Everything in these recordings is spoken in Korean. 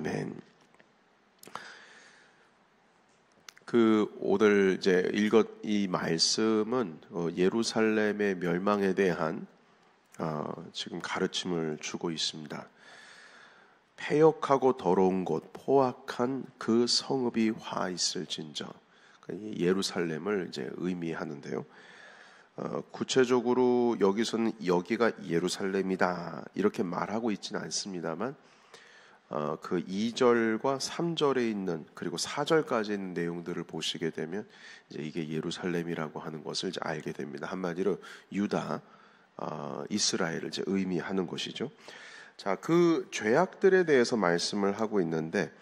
아멘. 오늘 이제 이 말씀은 예루살렘의 멸망에 대한 지금 가르침을 주고 있습니다. 패역하고 더러운 곳, 포악한 그 성읍이 화 있을진저. 예루살렘을 이제 의미하는데요. 구체적으로 여기서는 여기가 예루살렘이다 이렇게 말하고 있지는 않습니다만 그 2절과 3절에 있는 그리고 4절까지 있는 내용들을 보시게 되면 이제 이게 예루살렘이라고 하는 것을 이제 알게 됩니다. 한마디로 유다, 이스라엘을 이제 의미하는 것이죠. 자, 그 죄악들에 대해서 말씀을 하고 있는데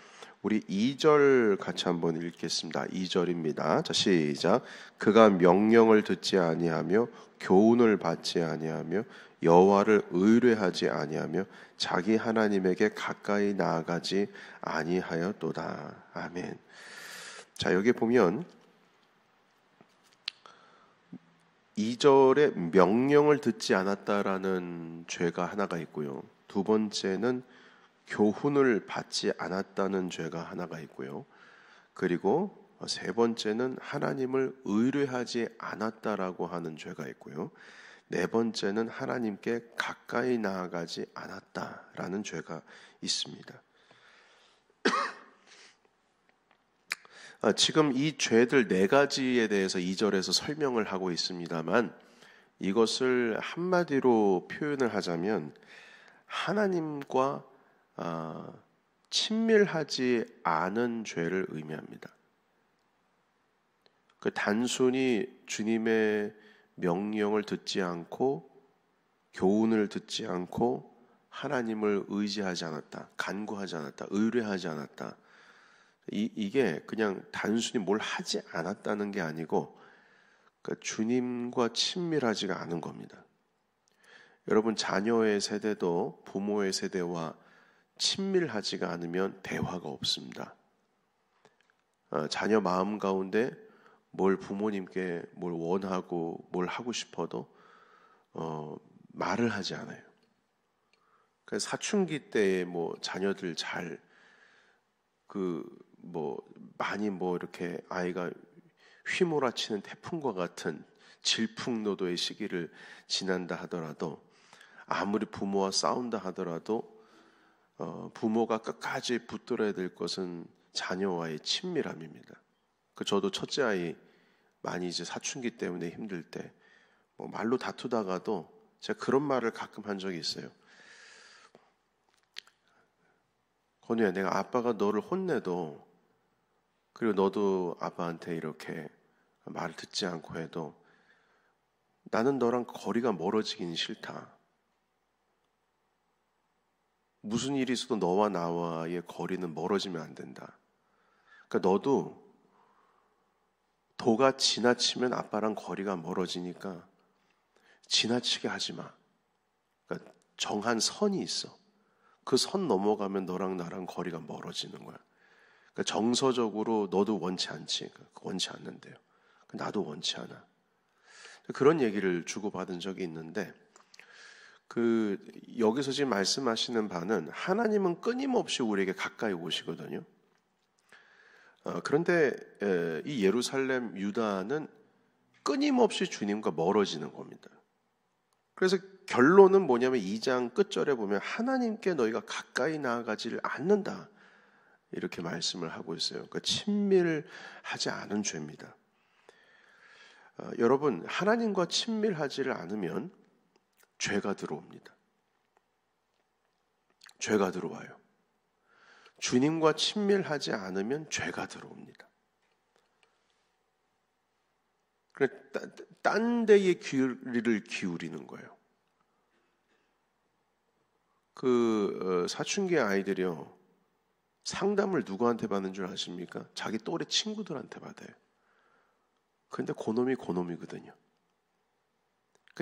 우리 2절 같이 한번 읽겠습니다. 2절입니다. 자, 시작. 그가 명령을 듣지 아니하며 교훈을 받지 아니하며 여호와를 의뢰하지 아니하며 자기 하나님에게 가까이 나아가지 아니하였도다. 아멘. 자, 여기 보면 2절에 명령을 듣지 않았다라는 죄가 하나가 있고요. 두 번째는 교훈을 받지 않았다는 죄가 하나가 있고요. 그리고 세 번째는 하나님을 의뢰하지 않았다라고 하는 죄가 있고요. 네 번째는 하나님께 가까이 나아가지 않았다라는 죄가 있습니다. 지금 이 죄들 네 가지에 대해서 2절에서 설명을 하고 있습니다만 이것을 한마디로 표현을 하자면 하나님과 친밀하지 않은 죄를 의미합니다. 단순히 주님의 명령을 듣지 않고 교훈을 듣지 않고 하나님을 의지하지 않았다, 간구하지 않았다, 의뢰하지 않았다. 이게 그냥 단순히 뭘 하지 않았다는 게 아니고 주님과 친밀하지가 않은 겁니다. 여러분, 자녀의 세대도 부모의 세대와 친밀하지가 않으면 대화가 없습니다. 자녀 마음 가운데 뭘 부모님께 뭘 원하고 뭘 하고 싶어도 말을 하지 않아요. 그래서 사춘기 때에 자녀들 잘 많이 이렇게 아이가 휘몰아치는 태풍과 같은 질풍노도의 시기를 지난다 하더라도 아무리 부모와 싸운다 하더라도 부모가 끝까지 붙들어야 될 것은 자녀와의 친밀함입니다. 저도 첫째 아이 많이 이제 사춘기 때문에 힘들 때 말로 다투다가도 제가 그런 말을 가끔 한 적이 있어요. 건우야, 내가 아빠가 너를 혼내도 그리고 너도 아빠한테 이렇게 말을 듣지 않고 해도 나는 너랑 거리가 멀어지긴 싫다. 무슨 일이 있어도 너와 나와의 거리는 멀어지면 안 된다. 그러니까 너도 도가 지나치면 아빠랑 거리가 멀어지니까 지나치게 하지 마. 그러니까 정한 선이 있어. 그 선 넘어가면 너랑 나랑 거리가 멀어지는 거야. 그러니까 정서적으로 너도 원치 않지. 원치 않는데요. 나도 원치 않아. 그런 얘기를 주고받은 적이 있는데 여기서 지금 말씀하시는 바는 하나님은 끊임없이 우리에게 가까이 오시거든요. 그런데 이 예루살렘 유다는 끊임없이 주님과 멀어지는 겁니다. 그래서 결론은 뭐냐면 2장 끝절에 보면 하나님께 너희가 가까이 나아가지를 않는다 이렇게 말씀을 하고 있어요. 그러니까 친밀하지 않은 죄입니다. 여러분, 하나님과 친밀하지를 않으면 죄가 들어옵니다. 죄가 들어와요. 주님과 친밀하지 않으면 죄가 들어옵니다. 딴 데에 귀를 기울이는 거예요. 사춘기 아이들이요, 상담을 누구한테 받는 줄 아십니까? 자기 또래 친구들한테 받아요. 그런데 고놈이거든요.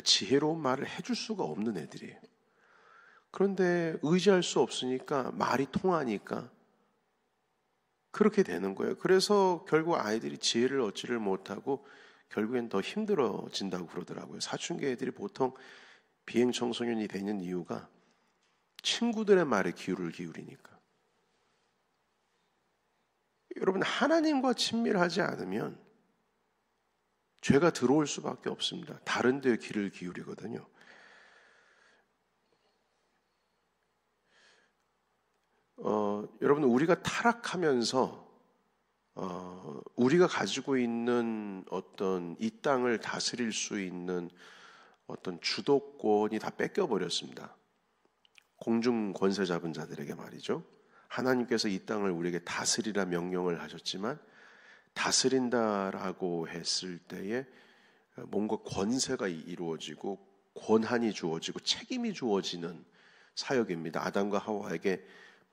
지혜로운 말을 해줄 수가 없는 애들이에요. 그런데 의지할 수 없으니까 말이 통하니까 그렇게 되는 거예요. 그래서 결국 아이들이 지혜를 얻지를 못하고 결국엔 더 힘들어진다고 그러더라고요. 사춘기 애들이 보통 비행청소년이 되는 이유가 친구들의 말에 귀를 기울이니까. 여러분, 하나님과 친밀하지 않으면 죄가 들어올 수밖에 없습니다. 다른 데에 귀를 기울이거든요. 여러분, 우리가 타락하면서 우리가 가지고 있는 어떤 이 땅을 다스릴 수 있는 어떤 주도권이 다 뺏겨버렸습니다. 공중 권세 잡은 자들에게 말이죠. 하나님께서 이 땅을 우리에게 다스리라 명령을 하셨지만 다스린다라고 했을 때에 뭔가 권세가 이루어지고 권한이 주어지고 책임이 주어지는 사역입니다. 아담과 하와에게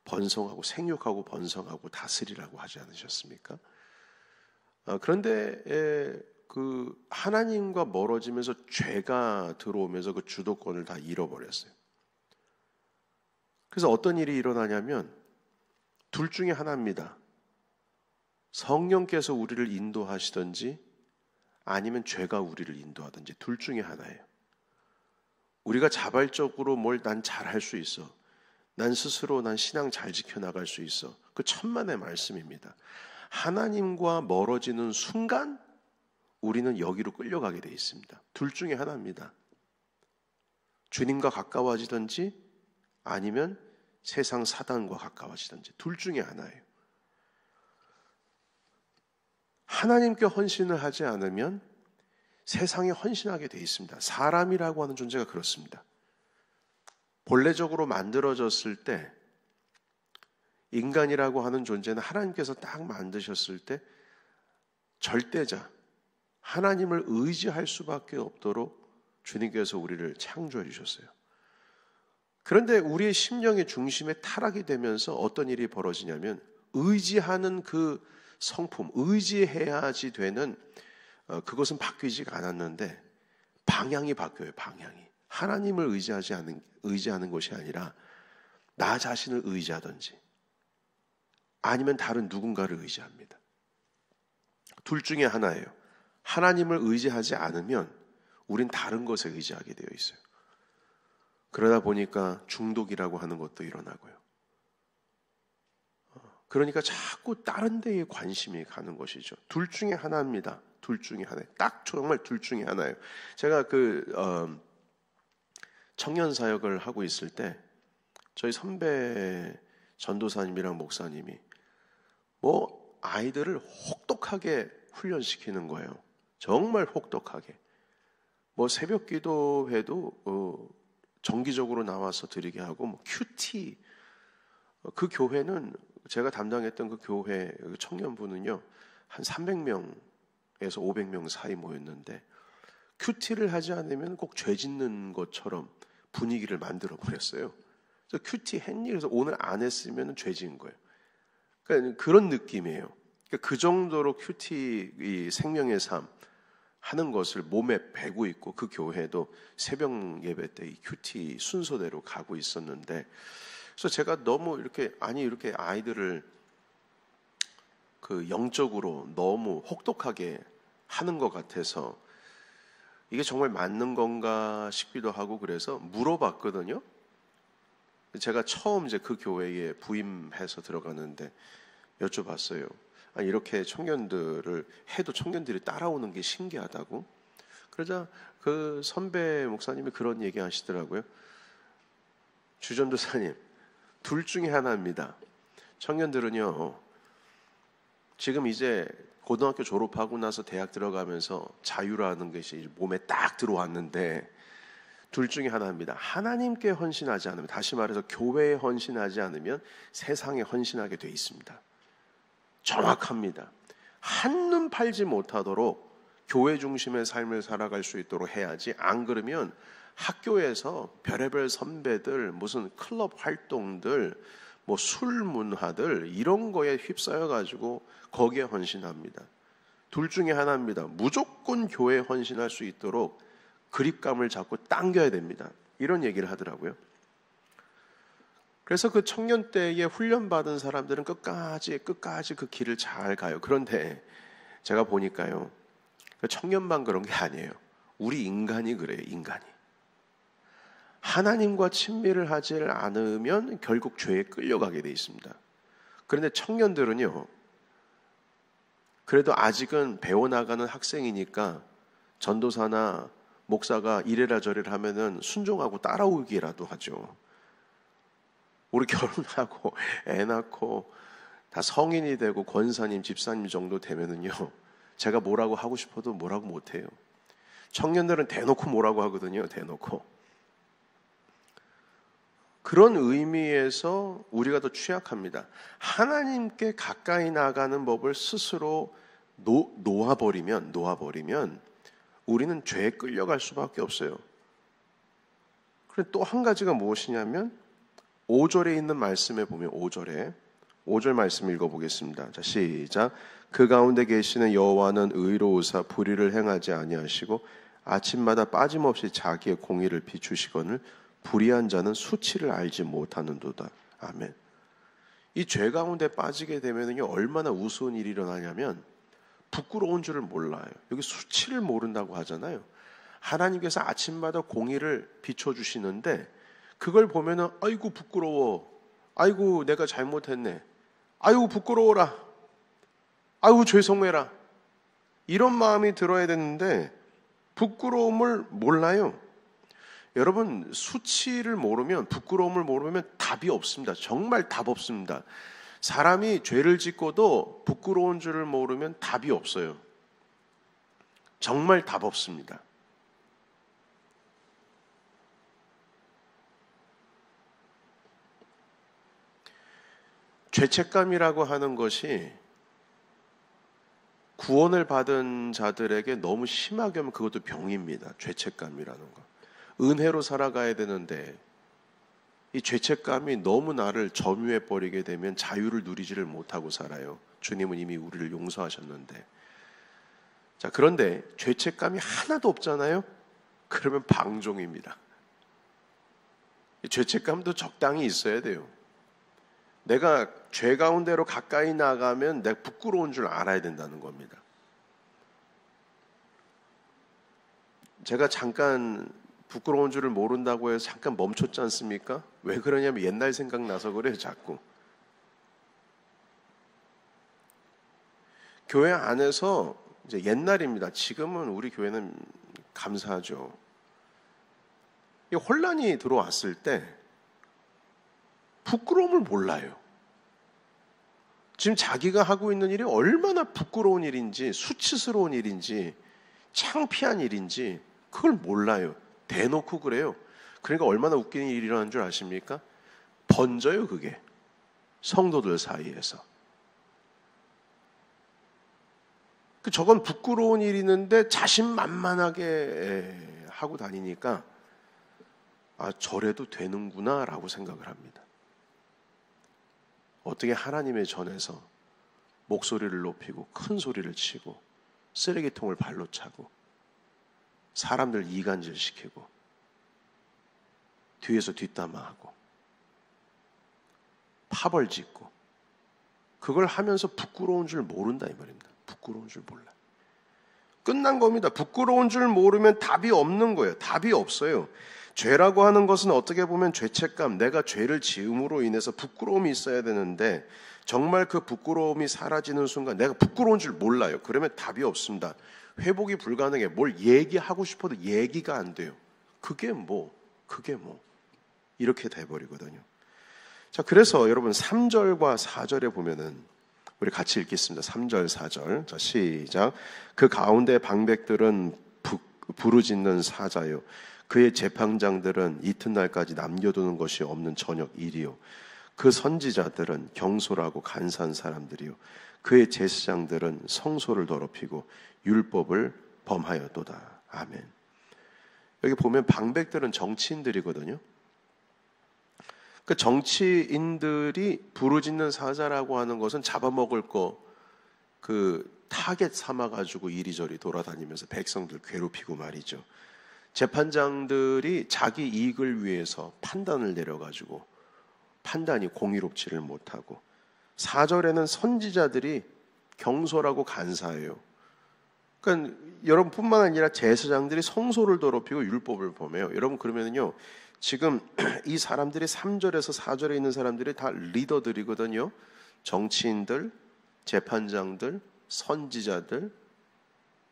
번성하고 생육하고 번성하고 다스리라고 하지 않으셨습니까? 그런데 그 하나님과 멀어지면서 죄가 들어오면서 그 주도권을 다 잃어버렸어요. 그래서 어떤 일이 일어나냐면 둘 중에 하나입니다. 성령께서 우리를 인도하시든지 아니면 죄가 우리를 인도하든지 둘 중에 하나예요. 우리가 자발적으로 뭘 난 잘할 수 있어. 난 스스로 난 신앙 잘 지켜나갈 수 있어. 그 천만의 말씀입니다. 하나님과 멀어지는 순간 우리는 여기로 끌려가게 되어 있습니다. 둘 중에 하나입니다. 주님과 가까워지든지 아니면 세상 사단과 가까워지든지 둘 중에 하나예요. 하나님께 헌신을 하지 않으면 세상에 헌신하게 되어 있습니다. 사람이라고 하는 존재가 그렇습니다. 본래적으로 만들어졌을 때 인간이라고 하는 존재는 하나님께서 딱 만드셨을 때 절대자, 하나님을 의지할 수밖에 없도록 주님께서 우리를 창조해 주셨어요. 그런데 우리의 심령의 중심에 타락이 되면서 어떤 일이 벌어지냐면 의지하는 그 성품, 의지해야지 되는 그것은 바뀌지가 않았는데 방향이 바뀌어요. 방향이. 하나님을 의지하는 것이 아니라 나 자신을 의지하든지 아니면 다른 누군가를 의지합니다. 둘 중에 하나예요. 하나님을 의지하지 않으면 우린 다른 것에 의지하게 되어 있어요. 그러다 보니까 중독이라고 하는 것도 일어나고요. 그러니까 자꾸 다른 데에 관심이 가는 것이죠. 둘 중에 하나입니다. 둘 중에 하나. 딱 정말 둘 중에 하나예요. 제가 청년 사역을 하고 있을 때 저희 선배 전도사님이랑 목사님이 아이들을 혹독하게 훈련시키는 거예요. 정말 혹독하게. 새벽 기도회도 정기적으로 나와서 드리게 하고 큐티. 그 교회는 제가 담당했던 그 교회 청년부는요 한 300명에서 500명 사이 모였는데 큐티를 하지 않으면 꼭 죄 짓는 것처럼 분위기를 만들어 버렸어요. 그래서 큐티 했니? 그래서 오늘 안 했으면 죄 지은 거예요. 그러니까 그런 느낌이에요. 그러니까 그 정도로 큐티 이 생명의 삶 하는 것을 몸에 배고 있고 그 교회도 새벽 예배 때 이 큐티 순서대로 가고 있었는데 그래서 제가 너무 이렇게 아이들을 영적으로 너무 혹독하게 하는 것 같아서 이게 정말 맞는 건가 싶기도 하고 그래서 물어봤거든요. 제가 처음 이제 그 교회에 부임해서 들어가는데 여쭤봤어요. 이렇게 청년들을 해도 청년들이 따라오는 게 신기하다고. 그러자 그 선배 목사님이 그런 얘기 하시더라고요. 주전도사님, 둘 중에 하나입니다. 청년들은요, 지금 이제 고등학교 졸업하고 나서 대학 들어가면서 자유라는 것이 몸에 딱 들어왔는데 둘 중에 하나입니다. 하나님께 헌신하지 않으면, 다시 말해서 교회에 헌신하지 않으면 세상에 헌신하게 돼 있습니다. 정확합니다. 한눈 팔지 못하도록 교회 중심의 삶을 살아갈 수 있도록 해야지, 안 그러면 학교에서 별의별 선배들, 무슨 클럽 활동들, 술 문화들 이런 거에 휩싸여가지고 거기에 헌신합니다. 둘 중에 하나입니다. 무조건 교회에 헌신할 수 있도록 그립감을 잡고 당겨야 됩니다. 이런 얘기를 하더라고요. 그래서 그 청년 때에 훈련받은 사람들은 끝까지 그 길을 잘 가요. 그런데 제가 보니까요, 청년만 그런 게 아니에요. 우리 인간이 그래요. 인간이. 하나님과 친밀을 하지 않으면 결국 죄에 끌려가게 돼 있습니다. 그런데 청년들은요, 그래도 아직은 배워나가는 학생이니까 전도사나 목사가 이래라 저래라 하면은 순종하고 따라오기라도 하죠. 우리 결혼하고 애 낳고 다 성인이 되고 권사님, 집사님 정도 되면은요, 제가 뭐라고 하고 싶어도 뭐라고 못해요. 청년들은 대놓고 뭐라고 하거든요. 대놓고. 그런 의미에서 우리가 더 취약합니다. 하나님께 가까이 나가는 법을 스스로 놓아버리면 우리는 죄에 끌려갈 수밖에 없어요. 그리고 또 한 가지가 무엇이냐면 5절에 있는 말씀에 보면 5절 말씀 읽어보겠습니다. 자, 시작. 그 가운데 계시는 여호와는 의로우사 불의를 행하지 아니하시고 아침마다 빠짐없이 자기의 공의를 비추시거늘 불의한 자는 수치를 알지 못하는도다. 아멘. 이 죄 가운데 빠지게 되면요, 얼마나 우스운 일이 일어나냐면 부끄러운 줄을 몰라요. 여기 수치를 모른다고 하잖아요. 하나님께서 아침마다 공의를 비춰주시는데 그걸 보면은 아이고 부끄러워, 아이고 내가 잘못했네, 아이고 부끄러워라, 아이고 죄송해라, 이런 마음이 들어야 되는데 부끄러움을 몰라요. 여러분, 수치를 모르면, 부끄러움을 모르면 답이 없습니다. 정말 답 없습니다. 사람이 죄를 짓고도 부끄러운 줄을 모르면 답이 없어요. 정말 답 없습니다. 죄책감이라고 하는 것이 구원을 받은 자들에게 너무 심하게 하면 그것도 병입니다. 죄책감이라는 거. 은혜로 살아가야 되는데 이 죄책감이 너무 나를 점유해 버리게 되면 자유를 누리지를 못하고 살아요. 주님은 이미 우리를 용서하셨는데. 자, 그런데 죄책감이 하나도 없잖아요. 그러면 방종입니다. 이 죄책감도 적당히 있어야 돼요. 내가 죄 가운데로 가까이 나가면 내가 부끄러운 줄 알아야 된다는 겁니다. 제가 잠깐 부끄러운 줄을 모른다고 해서 잠깐 멈췄지 않습니까? 왜 그러냐면 옛날 생각나서 그래요, 자꾸. 교회 안에서 이제 옛날입니다. 지금은 우리 교회는 감사하죠. 이 혼란이 들어왔을 때 부끄러움을 몰라요. 지금 자기가 하고 있는 일이 얼마나 부끄러운 일인지, 수치스러운 일인지, 창피한 일인지 그걸 몰라요. 대놓고 그래요. 그러니까 얼마나 웃기는 일이 일어나는 줄 아십니까? 번져요, 그게. 성도들 사이에서. 저건 부끄러운 일이 있는데 자신만만하게 하고 다니니까 아, 저래도 되는구나 라고 생각을 합니다. 어떻게 하나님의 전에서 목소리를 높이고 큰 소리를 치고 쓰레기통을 발로 차고 사람들 이간질시키고 뒤에서 뒷담화하고 파벌짓고 그걸 하면서 부끄러운 줄 모른다 이 말입니다. 부끄러운 줄 몰라. 끝난 겁니다. 부끄러운 줄 모르면 답이 없는 거예요. 답이 없어요. 죄라고 하는 것은 어떻게 보면 죄책감, 내가 죄를 지음으로 인해서 부끄러움이 있어야 되는데 정말 그 부끄러움이 사라지는 순간 내가 부끄러운 줄 몰라요. 그러면 답이 없습니다. 회복이 불가능해. 뭘 얘기하고 싶어도 얘기가 안 돼요. 그게 뭐 이렇게 돼버리거든요. 자, 그래서 여러분 3절과 4절에 보면은 우리 같이 읽겠습니다. 3절, 4절. 자, 시작. 그 가운데 방백들은 부르짖는 사자요. 그의 재판장들은 이튿날까지 남겨두는 것이 없는 저녁 일이요. 그 선지자들은 경솔하고 간사한 사람들이요. 그의 제사장들은 성소를 더럽히고 율법을 범하였도다. 아멘. 여기 보면 방백들은 정치인들이거든요. 그 정치인들이 부르짖는 사자라고 하는 것은 잡아먹을 거 그 타겟 삼아가지고 이리저리 돌아다니면서 백성들 괴롭히고 말이죠. 재판장들이 자기 이익을 위해서 판단을 내려가지고 판단이 공의롭지를 못하고 4절에는 선지자들이 경솔하고 간사해요. 그러니까 여러분뿐만 아니라 제사장들이 성소를 더럽히고 율법을 범해요. 여러분 그러면요 지금 이 사람들이 3절에서 4절에 있는 사람들이 다 리더들이거든요. 정치인들, 재판장들, 선지자들,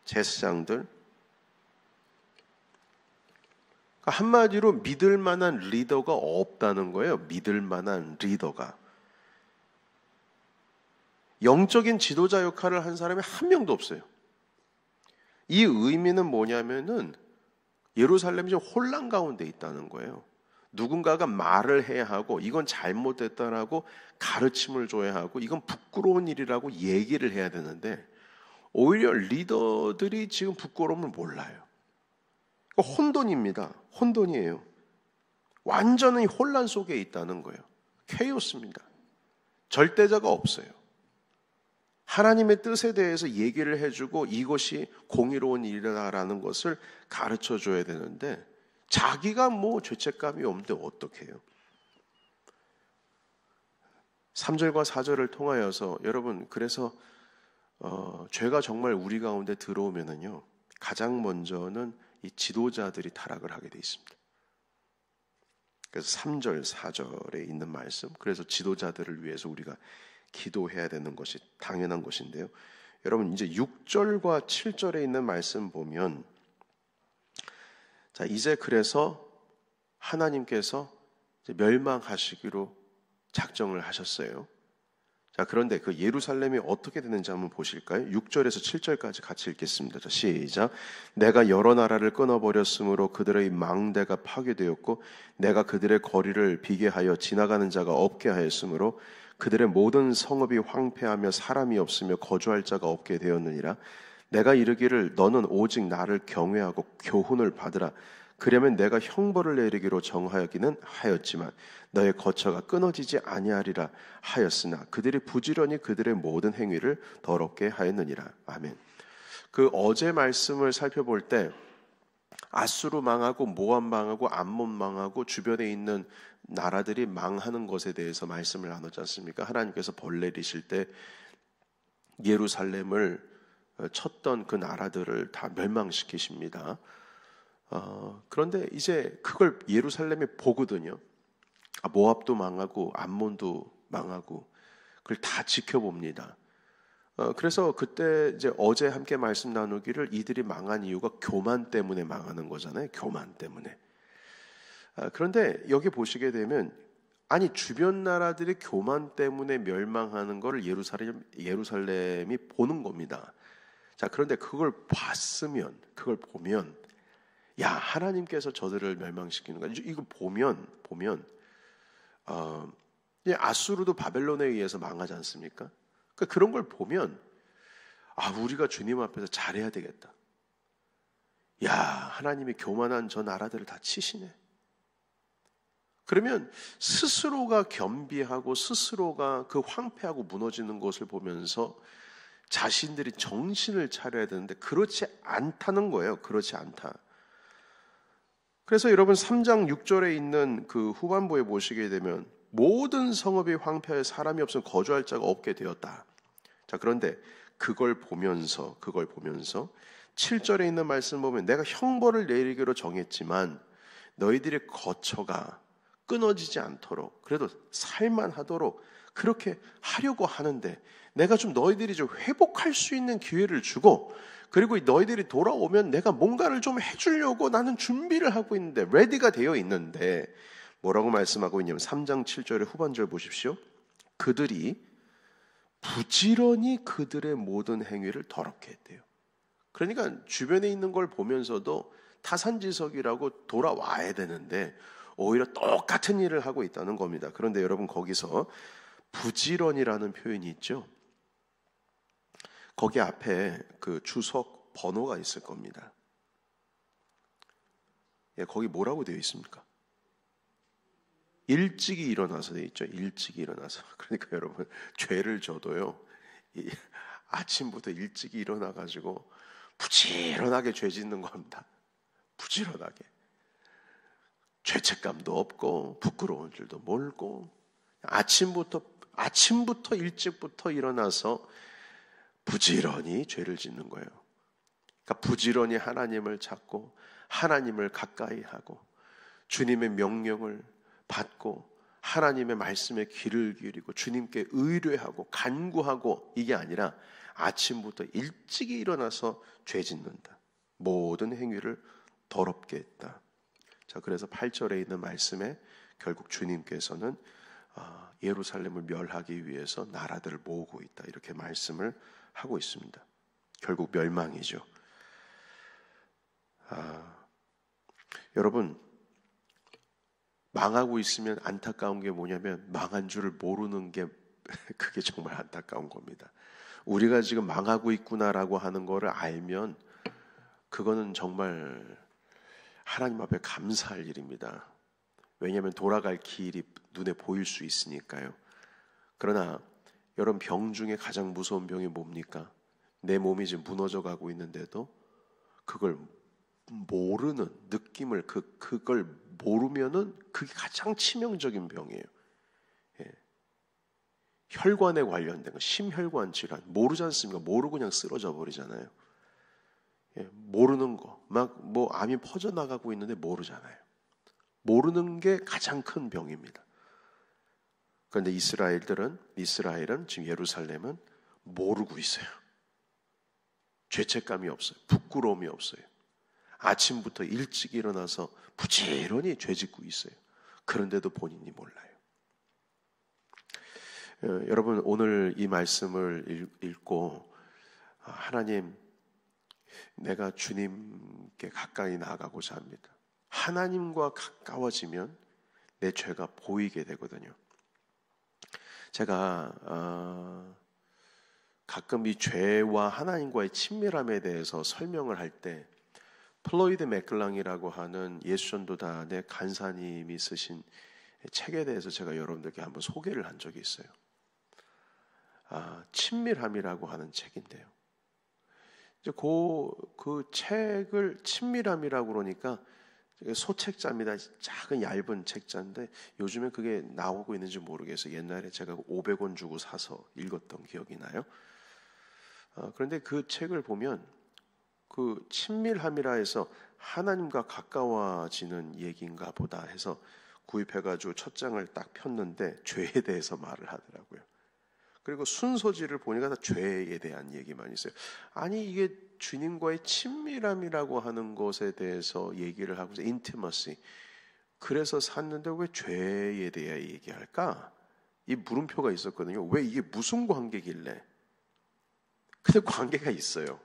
제사장들, 한마디로 믿을 만한 리더가 없다는 거예요. 믿을 만한 리더가. 영적인 지도자 역할을 한 사람이 한 명도 없어요. 이 의미는 뭐냐면은 예루살렘이 좀 혼란 가운데 있다는 거예요. 누군가가 말을 해야 하고 이건 잘못됐다라고 가르침을 줘야 하고 이건 부끄러운 일이라고 얘기를 해야 되는데 오히려 리더들이 지금 부끄러움을 몰라요. 혼돈입니다. 혼돈이에요. 완전히 혼란 속에 있다는 거예요. 케이오스입니다. 절대자가 없어요. 하나님의 뜻에 대해서 얘기를 해주고 이것이 공의로운 일이라는 것을 가르쳐줘야 되는데 자기가 뭐 죄책감이 없는데 어떡해요. 3절과 4절을 통하여서 여러분 그래서 죄가 정말 우리 가운데 들어오면은요 가장 먼저는 이 지도자들이 타락을 하게 돼 있습니다. 그래서 3절, 4절에 있는 말씀, 그래서 지도자들을 위해서 우리가 기도해야 되는 것이 당연한 것인데요. 여러분 이제 6절과 7절에 있는 말씀 보면 자 이제 그래서 하나님께서 이제 멸망하시기로 작정을 하셨어요. 자 그런데 그 예루살렘이 어떻게 되는지 한번 보실까요? 6절에서 7절까지 같이 읽겠습니다. 자 시작. 내가 여러 나라를 끊어버렸으므로 그들의 망대가 파괴되었고 내가 그들의 거리를 비게 하여 지나가는 자가 없게 하였으므로 그들의 모든 성읍이 황폐하며 사람이 없으며 거주할 자가 없게 되었느니라. 내가 이르기를 너는 오직 나를 경외하고 교훈을 받으라. 그러면 내가 형벌을 내리기로 정하였기는 하였지만 너의 거처가 끊어지지 아니하리라 하였으나 그들이 부지런히 그들의 모든 행위를 더럽게 하였느니라. 아멘. 그 어제 말씀을 살펴볼 때 아수르 망하고 모압 망하고 암몬 망하고 주변에 있는 나라들이 망하는 것에 대해서 말씀을 나눴지 않습니까? 하나님께서 벌 내리실 때 예루살렘을 쳤던 그 나라들을 다 멸망시키십니다. 그런데 이제 그걸 예루살렘이 보거든요. 모압도 망하고 암몬도 망하고 그걸 다 지켜봅니다. 그래서 그때 이제 어제 함께 말씀 나누기를 이들이 망한 이유가 교만 때문에 망하는 거잖아요. 교만 때문에. 그런데 여기 보시게 되면 아니 주변 나라들이 교만 때문에 멸망하는 걸 예루살렘이 보는 겁니다. 자 그런데 그걸 봤으면 그걸 보면 야 하나님께서 저들을 멸망시키는 거야. 이거 보면 아수르도 바벨론에 의해서 망하지 않습니까? 그러니까 그런 걸 보면 우리가 주님 앞에서 잘해야 되겠다. 야 하나님이 교만한 저 나라들을 다 치시네. 그러면 스스로가 겸비하고 스스로가 그 황폐하고 무너지는 것을 보면서 자신들이 정신을 차려야 되는데 그렇지 않다는 거예요. 그렇지 않다. 그래서 여러분 3장 6절에 있는 그 후반부에 보시게 되면 모든 성읍이 황폐하여 사람이 없으면 거주할 자가 없게 되었다. 자 그런데 그걸 보면서 7절에 있는 말씀 보면 내가 형벌을 내리기로 정했지만 너희들의 거처가 끊어지지 않도록 그래도 살만하도록 그렇게 하려고 하는데 내가 좀 너희들이 좀 회복할 수 있는 기회를 주고 그리고 너희들이 돌아오면 내가 뭔가를 좀 해주려고 나는 준비를 하고 있는데 레디가 되어 있는데 뭐라고 말씀하고 있냐면 3장 7절의 후반절 보십시오. 그들이 부지런히 그들의 모든 행위를 더럽게 했대요. 그러니까 주변에 있는 걸 보면서도 타산지석이라고 돌아와야 되는데 오히려 똑같은 일을 하고 있다는 겁니다. 그런데 여러분 거기서 부지런이라는 표현이 있죠. 거기 앞에 그 주석 번호가 있을 겁니다. 거기 뭐라고 되어 있습니까? 일찍이 일어나서 되어 있죠. 일찍이 일어나서. 그러니까 여러분 죄를 져도요. 아침부터 일찍이 일어나가지고 부지런하게 죄 짓는 겁니다. 부지런하게. 죄책감도 없고 부끄러운 줄도 모르고 아침부터 일찍부터 일어나서 부지런히 죄를 짓는 거예요. 그러니까 부지런히 하나님을 찾고 하나님을 가까이 하고 주님의 명령을 받고 하나님의 말씀에 귀를 기울이고 주님께 의뢰하고 간구하고 이게 아니라 아침부터 일찍이 일어나서 죄 짓는다. 모든 행위를 더럽게 했다. 자, 그래서 8절에 있는 말씀에 결국 주님께서는 예루살렘을 멸하기 위해서 나라들을 모으고 있다. 이렇게 말씀을 하고 있습니다. 결국 멸망이죠. 여러분, 망하고 있으면 안타까운 게 뭐냐면 망한 줄을 모르는 게 그게 정말 안타까운 겁니다. 우리가 지금 망하고 있구나라고 하는 거를 알면 그거는 정말 하나님 앞에 감사할 일입니다. 왜냐하면 돌아갈 길이 눈에 보일 수 있으니까요. 그러나 여러분, 병 중에 가장 무서운 병이 뭡니까? 내 몸이 지금 무너져 가고 있는데도 그걸 모르는 느낌을 그걸 모르면은 그게 가장 치명적인 병이에요. 예. 혈관에 관련된 거, 심혈관 질환 모르지 않습니까? 모르고 그냥 쓰러져 버리잖아요. 예. 모르는 거, 막 뭐 암이 퍼져 나가고 있는데 모르잖아요. 모르는 게 가장 큰 병입니다. 그런데 이스라엘은 지금 예루살렘은 모르고 있어요. 죄책감이 없어요. 부끄러움이 없어요. 아침부터 일찍 일어나서 부지런히 죄 짓고 있어요. 그런데도 본인이 몰라요. 여러분, 오늘 이 말씀을 읽고 하나님, 내가 주님께 가까이 나아가고자 합니다. 하나님과 가까워지면 내 죄가 보이게 되거든요. 제가 가끔 이 죄와 하나님과의 친밀함에 대해서 설명을 할 때 플로이드 맥클랑이라고 하는 예수전도단의 간사님이 쓰신 책에 대해서 제가 여러분들께 한번 소개를 한 적이 있어요. 친밀함이라고 하는 책인데요. 이제 그 책을 친밀함이라고 그러니까 소책자입니다. 작은 얇은 책자인데 요즘에 그게 나오고 있는지 모르겠어요. 옛날에 제가 500원 주고 사서 읽었던 기억이 나요. 그런데 그 책을 보면 그 친밀함이라 해서 하나님과 가까워지는 얘기인가 보다 해서 구입해가지고 첫 장을 딱 폈는데 죄에 대해서 말을 하더라고요. 그리고 순서지를 보니까 다 죄에 대한 얘기만 있어요. 아니, 이게 주님과의 친밀함이라고 하는 것에 대해서 얘기를 하고 있어요. 인티머시. 그래서 샀는데 왜 죄에 대해 얘기할까? 이 물음표가 있었거든요. 왜 이게 무슨 관계길래? 근데 관계가 있어요.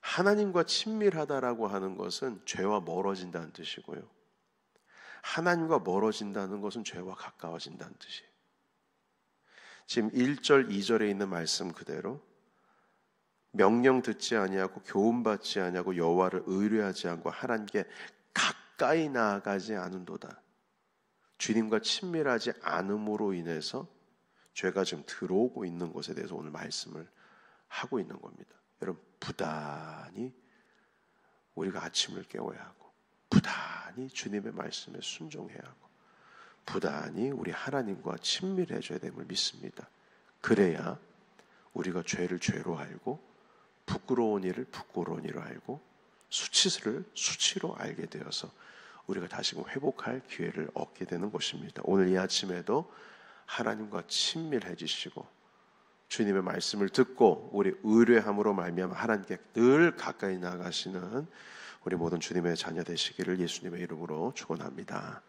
하나님과 친밀하다라고 하는 것은 죄와 멀어진다는 뜻이고요. 하나님과 멀어진다는 것은 죄와 가까워진다는 뜻이에요. 지금 1절, 2절에 있는 말씀 그대로 명령 듣지 아니하고 교훈받지 아니하고 여호와를 의뢰하지 않고 하나님께 가까이 나아가지 않은도다. 주님과 친밀하지 않음으로 인해서 죄가 지금 들어오고 있는 것에 대해서 오늘 말씀을 하고 있는 겁니다. 여러분, 부단히 우리가 아침을 깨워야 하고 부단히 주님의 말씀에 순종해야 하고 부단히 우리 하나님과 친밀해져야 됨을 믿습니다. 그래야 우리가 죄를 죄로 알고 부끄러운 일을 부끄러운 일로 알고 수치를 수치로 알게 되어서 우리가 다시금 회복할 기회를 얻게 되는 것입니다. 오늘 이 아침에도 하나님과 친밀해지시고 주님의 말씀을 듣고 우리 의뢰함으로 말미암아 하나님께 늘 가까이 나가시는 우리 모든 주님의 자녀 되시기를 예수님의 이름으로 축원합니다.